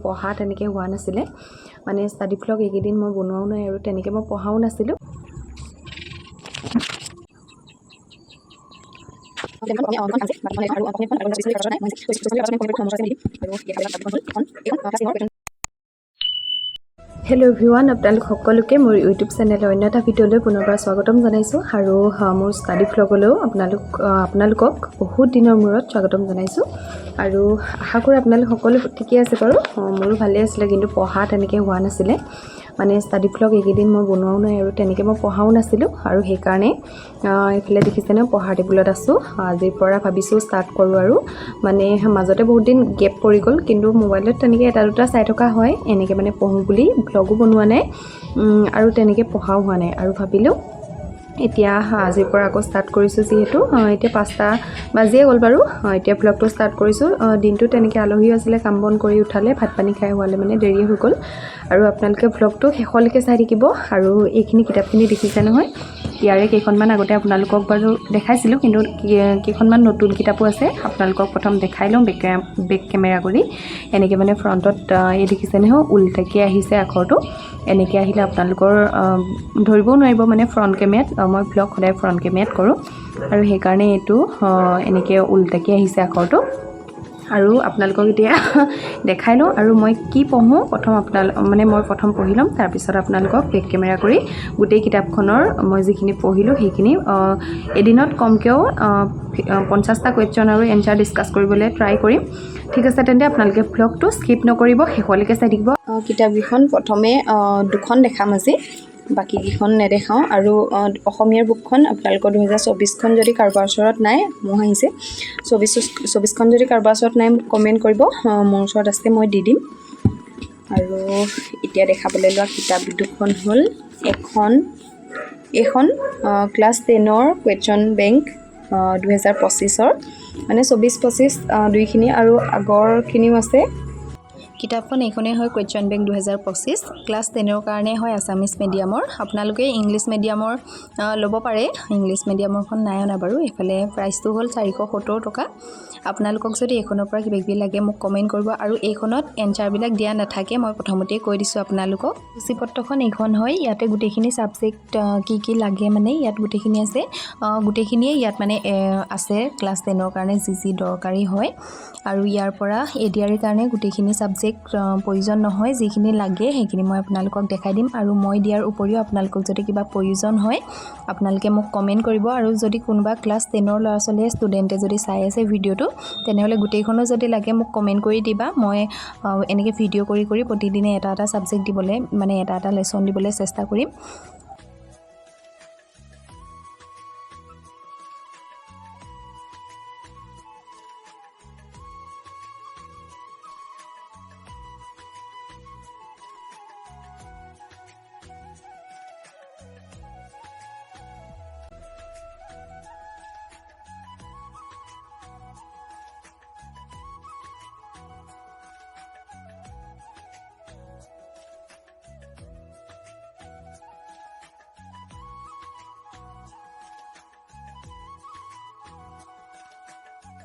পঢ়া তেনেকৈ হোৱা নাছিলে মানে ষ্টাডি ভ্লগ এইকেইদিন মই বনোৱাও নাই আৰু তেনেকৈ মই পঢ়াও নাছিলোঁ হেল্ল' এভৰিৱান আপোনালোক সকলোকে মোৰ ইউটিউব চেনেলৰ অন্য এটা ভিডিঅ'লৈ পুনৰবাৰ স্বাগতম জনাইছোঁ আৰু মোৰ ষ্টাডি ভ্লগলৈও আপোনালোকক বহুত দিনৰ মূৰত স্বাগতম জনাইছোঁ আৰু আশা কৰোঁ আপোনালোক সকলো ঠিকে আছে বাৰু মোৰো ভালেই আছিলে কিন্তু পঢ়া তেনেকৈ হোৱা নাছিলে মানে ষ্টাডি ভ্লগ এইকেইদিন মই বনোৱাও নাই আৰু তেনেকৈ মই পঢ়াও নাছিলোঁ আৰু সেইকাৰণে এইফালে দেখিছেনে পঢ়াৰ টেবুলত আছোঁ আজিৰ পৰা ভাবিছোঁ ষ্টাৰ্ট কৰোঁ আৰু মানে মাজতে বহুত দিন গেপ পৰি গ'ল কিন্তু মোবাইলত তেনেকৈ এটা দুটা চাই থকা হয় এনেকৈ মানে পঢ়োঁ বুলি ভ্লগো বনোৱা নাই আৰু তেনেকৈ পঢ়াও হোৱা নাই আৰু ভাবিলোঁ এতিয়া আজিৰ পৰা আকৌ ষ্টাৰ্ট কৰিছোঁ যিহেতু এতিয়া 5টা বাজিয়ে গ'ল বাৰু এতিয়া ভ্লগটো ষ্টাৰ্ট কৰিছোঁ দিনটো তেনেকৈ আলহী আছিলে কাম বন কৰি উঠালে ভাত পানী খাই হোৱালে মানে দেৰি হৈ গ'ল আৰু আপোনালোকে ভ্লগটো শেষলৈকে চাই থাকিব আৰু এইখিনি কিতাপখিনি দেখিছে নহয় ইয়াৰে কেইখনমান আগতে আপোনালোকক বাৰু দেখাইছিলোঁ কিন্তু কেইখনমান নতুন কিতাপো আছে আপোনালোকক প্ৰথম দেখাই লওঁ বেক কেমেৰা কৰি এনেকৈ মানে ফ্ৰণ্টত এই দেখিছে নহয় উল্টাকৈ আহিছে আখৰটো এনেকৈ আহিলে আপোনালোকৰ ধৰিবও নোৱাৰিব মানে ফ্ৰণ্ট কেমেৰাত মই ভ্লগ সদায় ফ্ৰণ্ট কেমেৰাত কৰোঁ আৰু সেইকাৰণে এইটো এনেকৈ উল্টাকৈ আহিছে আখৰটো আৰু আপোনালোকক এতিয়া দেখাই লওঁ আৰু মই কি পঢ়োঁ মই প্ৰথম পঢ়ি ল'ম তাৰপিছত আপোনালোকক বেক কেমেৰা কৰি গোটেই কিতাপখনৰ মই যিখিনি পঢ়িলোঁ সেইখিনি এদিনত কমকৈও 50টা কুৱেশ্যন আৰু এনচাৰ ডিছকাছ কৰিবলৈ ট্ৰাই কৰিম ঠিক আছে তেন্তে আপোনালোকে ভ্লগটো স্কিপ নকৰিব শেষলৈকে চাই থাকিব কিতাপকেইখন প্ৰথমে দুখন দেখাম আজি বাকীকেইখন নেদেখাওঁ আৰু অসমীয়াৰ বুকখন আপোনালোকৰ 2024খন যদি কাৰোবাৰ ওচৰত নাই মোৰ আহিছে 24খন যদি কাৰোবাৰ ওচৰত নাই কমেণ্ট কৰিব মোৰ ওচৰত আছে মই দি দিম আৰু এতিয়া দেখাবলৈ লোৱা কিতাপ দুখন হ'ল এইখন ক্লাছ 10ৰ কুৱেশ্যন বেংক 2025ৰ মানে 24-25 দুইখিনি আৰু আগৰখিনিও আছে কিতাপখন এইখনেই হয় কুৱেশ্যন বেংক 2025 ক্লাছ 10ৰ কাৰণে হয় আছামিজ মিডিয়ামৰ আপোনালোকে ইংলিছ মিডিয়ামৰ ল'ব পাৰে ইংলিছ মিডিয়ামৰখন নাই অনা বাৰু এইফালে প্ৰাইচটো হ'ল 470 টকা আপোনালোকক যদি এইখনৰ পৰা কিবা কিবি লাগে মোক কমেণ্ট কৰিব আৰু এইখনত এনচাৰবিলাক দিয়া নাথাকে মই প্ৰথমতেই কৈ দিছোঁ আপোনালোকক সূচীপত্ৰখন এইখন হয় ইয়াতে গোটেইখিনি ছাবজেক্ট কি লাগে মানে ইয়াত গোটেইখিনি আছে গোটেইখিনিয়ে ইয়াত মানে আছে ক্লাছ 10ৰ কাৰণে যি দৰকাৰী হয় আৰু ইয়াৰ পৰা এডিআৰিৰ কাৰণে গোটেইখিনি ছাবজেক্ট প্ৰয়োজন নহয় যিখিনি লাগে সেইখিনি মই আপোনালোকক দেখাই দিম আৰু মই দিয়াৰ উপৰিও আপোনালোকক যদি কিবা প্ৰয়োজন হয় আপোনালোকে মোক কমেণ্ট কৰিব আৰু যদি কোনোবা ক্লাছ 10ৰ ল'ৰা ছোৱালীয়ে ষ্টুডেণ্টে যদি চাই আছে ভিডিঅ'টো তেনেহ'লে গোটেইখনো যদি লাগে মোক কমেণ্ট কৰি দিবা মই এনেকৈ ভিডিঅ' কৰি প্ৰতিদিনে এটা ছাবজেক্ট দিবলৈ মানে এটা লেচন দিবলৈ চেষ্টা কৰিম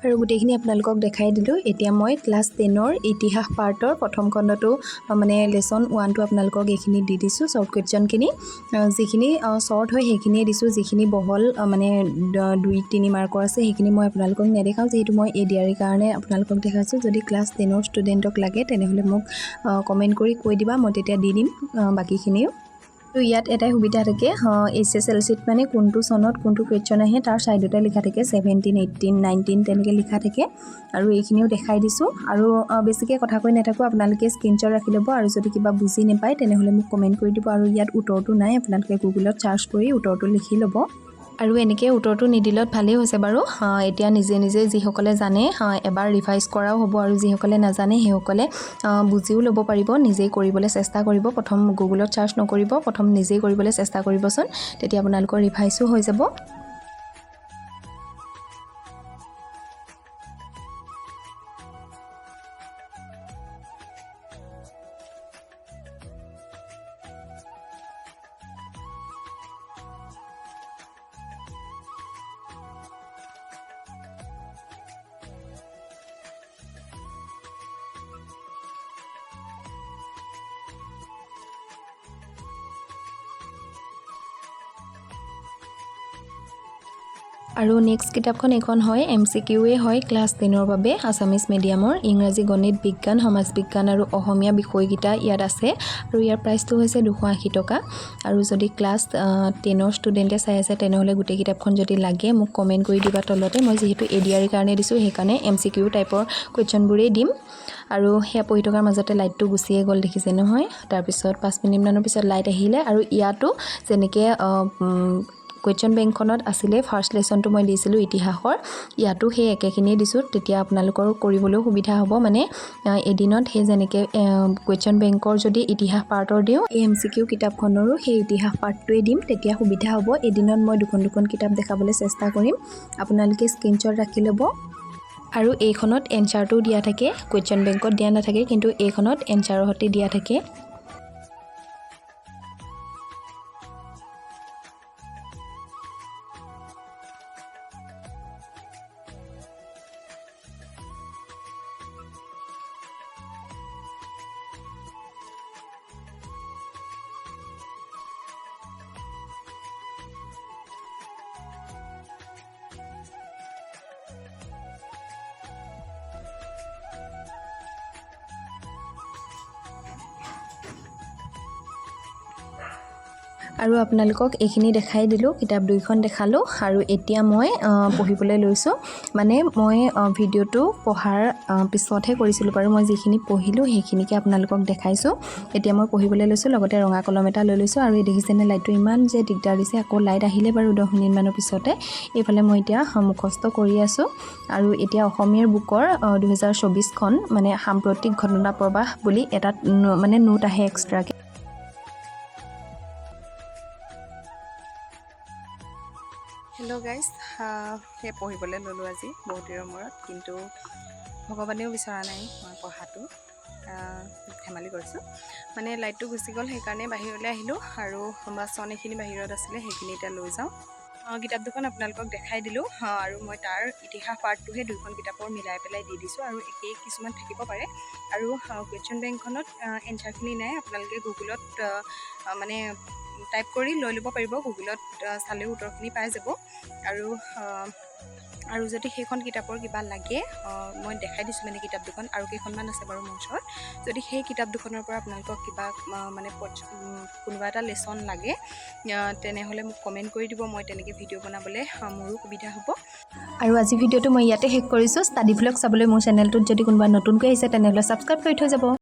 আৰু গোটেইখিনি আপোনালোকক দেখাই দিলোঁ এতিয়া মই ক্লাছ 10ৰ ইতিহাস পাৰ্টৰ প্ৰথম খণ্ডটো মানে লেচন 1টো আপোনালোকক এইখিনি দি দিছোঁ শ্বৰ্ট কুৱেশ্যনখিনি যিখিনি শ্বৰ্ট হয় সেইখিনিয়ে দিছোঁ যিখিনি বহল মানে 2-3 মাৰ্কৰ আছে সেইখিনি মই আপোনালোকক নেদেখাওঁ যিহেতু মই এডিআৰিৰ কাৰণে আপোনালোকক দেখাইছোঁ যদি ক্লাছ 10ৰ ষ্টুডেণ্টক লাগে তেনেহ'লে মোক কমেণ্ট কৰি কৈ দিবা মই তেতিয়া দি দিম বাকীখিনিও তো ইয়াত এটাই সুবিধা থাকে HSLCত মানে কোনটো চনত কোনটো কুৱেশ্যন আহে তাৰ ছাইডতে লিখা থাকে 17, 18, 19 তেনেকৈ লিখা থাকে আৰু এইখিনিও দেখাই দিছোঁ আৰু বেছিকৈ কথা কৈ নাথাকোঁ আপোনালোকে স্ক্ৰীনশ্বট ৰাখি ল'ব আৰু যদি কিবা বুজি নাপায় তেনেহ'লে মোক কমেণ্ট কৰি দিব আৰু ইয়াত উত্তৰটো নাই আপোনালোকে গুগলত চাৰ্চ কৰি উত্তৰটো লিখি ল'ব আৰু এনেকৈ উত্তৰটো নিদিলত ভালেই হৈছে বাৰু এতিয়া নিজে যিসকলে জানে এবাৰ ৰিভাইজ কৰাও হ'ব আৰু যিসকলে নাজানে সেইসকলে বুজিও ল'ব পাৰিব নিজেই কৰিবলৈ চেষ্টা কৰিব প্ৰথম গুগলত চাৰ্চ নকৰিব প্ৰথম নিজেই কৰিবলৈ চেষ্টা কৰিবচোন তেতিয়া আপোনালোকৰ ৰিভাইজো হৈ যাব আৰু নেক্সট কিতাপখন এখন হয় MCQয়ে হয় ক্লাছ 10ৰ বাবে আছামিজ মিডিয়ামৰ ইংৰাজী গণিত বিজ্ঞান সমাজ বিজ্ঞান আৰু অসমীয়া বিষয়কেইটা ইয়াত আছে আৰু ইয়াৰ প্ৰাইচটো হৈছে 280 টকা আৰু যদি ক্লাছ 10ৰ ষ্টুডেণ্টে চাই আছে তেনেহ'লে গোটেই কিতাপখন যদি লাগে মোক কমেণ্ট কৰি দিবা তলতে মই যিহেতু ADR কাৰণে দিছোঁ সেইকাৰণে MCQ টাইপৰ কুৱেশ্যনবোৰেই দিম আৰু সেয়া পঢ়ি থকাৰ মাজতে লাইটটো গুচিয়ে গ'ল দেখিছে নহয় তাৰপিছত 5 মিনিটমানৰ পিছত লাইট আহিলে আৰু ইয়াতো যেনেকৈ কুৱেশ্যন বেংকখনত আছিলে ফাৰ্ষ্ট লেছনটো মই দিছিলোঁ ইতিহাসৰ ইয়াতো সেই একেখিনিয়ে দিছোঁ তেতিয়া আপোনালোকৰ কৰিবলৈও সুবিধা হ'ব মানে এদিনত সেই যেনেকৈ কুৱেশ্যন বেংকৰ যদি ইতিহাস পাৰ্টৰ দিওঁ এই MCQ কিতাপখনৰো সেই ইতিহাস পাৰ্টটোৱে দিম তেতিয়া সুবিধা হ'ব এদিনত মই দুখন কিতাপ দেখাবলৈ চেষ্টা কৰিম আপোনালোকে স্ক্ৰীনশ্বট ৰাখি ল'ব আৰু এইখনত এনচাৰটো দিয়া থাকে কুৱেশ্যন বেংকত দিয়া নাথাকে কিন্তু এইখনত এনচাৰৰ সৈতে দিয়া থাকে আৰু আপোনালোকক এইখিনি দেখাই দিলোঁ কিতাপ দুইখন দেখালোঁ আৰু এতিয়া মই পঢ়িবলৈ লৈছোঁ মানে মই ভিডিঅ'টো পঢ়াৰ পিছতহে কৰিছিলোঁ বাৰু মই যিখিনি পঢ়িলোঁ সেইখিনিকে আপোনালোকক দেখাইছোঁ এতিয়া মই পঢ়িবলৈ লৈছোঁ লগতে ৰঙা কলম এটা লৈ লৈছোঁ আৰু এই দেখিছেনে লাইটটো ইমান যে দিগদাৰ দিছে আকৌ লাইট আহিলে বাৰু 10 মিনিটমানৰ পিছতে এইফালে মই এতিয়া মুখস্থ কৰি আছোঁ আৰু এতিয়া অসমীয়াৰ বুকৰ 2024খন মানে সাম্প্ৰতিক ঘটনা প্ৰবাহ বুলি এটা মানে নোট আহে এক্সট্ৰাকৈ হেল্ল' গাইজ সেই পঢ়িবলৈ ল'লোঁ আজি বহুত দিনৰ মূৰত কিন্তু ভগৱানেও বিচৰা নাই মই পঢ়াটো ধেমালি কৰিছোঁ মানে লাইটটো গুচি গ'ল সেইকাৰণে বাহিৰলৈ আহিলোঁ আৰু বাচন এইখিনি বাহিৰত আছিলে সেইখিনি এতিয়া লৈ যাওঁ কিতাপ দুখন আপোনালোকক দেখাই দিলোঁ আৰু মই তাৰ ইতিহাস পাৰ্টটোহে দুইখন কিতাপৰ মিলাই পেলাই দি দিছোঁ আৰু একেই কিছুমান থাকিব পাৰে আৰু কুৱেশ্যন বেংকখনত এনচাৰখিনি নাই আপোনালোকে গুগলত মানে টাইপ কৰি লৈ ল'ব পাৰিব গুগলত চালেও উত্তৰখিনি পাই যাব আৰু যদি সেইখন কিতাপৰ কিবা লাগে মই দেখাই দিছোঁ মানে কিতাপ দুখন আৰু কেইখনমান আছে বাৰু মোৰ ওচৰত যদি সেই কিতাপ দুখনৰ পৰা আপোনালোকক কিবা মানে কোনোবা এটা লেচন লাগে তেনেহ'লে মোক কমেণ্ট কৰি দিব মই তেনেকৈ ভিডিঅ' বনাবলৈ মোৰো সুবিধা হ'ব আৰু আজি ভিডিঅ'টো মই ইয়াতে শেষ কৰিছোঁ ষ্টাডি ভ্লগ চাবলৈ মোৰ চেনেলটোত যদি কোনোবা নতুনকৈ আহিছে তেনেহ'লে ছাবস্ক্ৰাইব কৰি থৈ যাব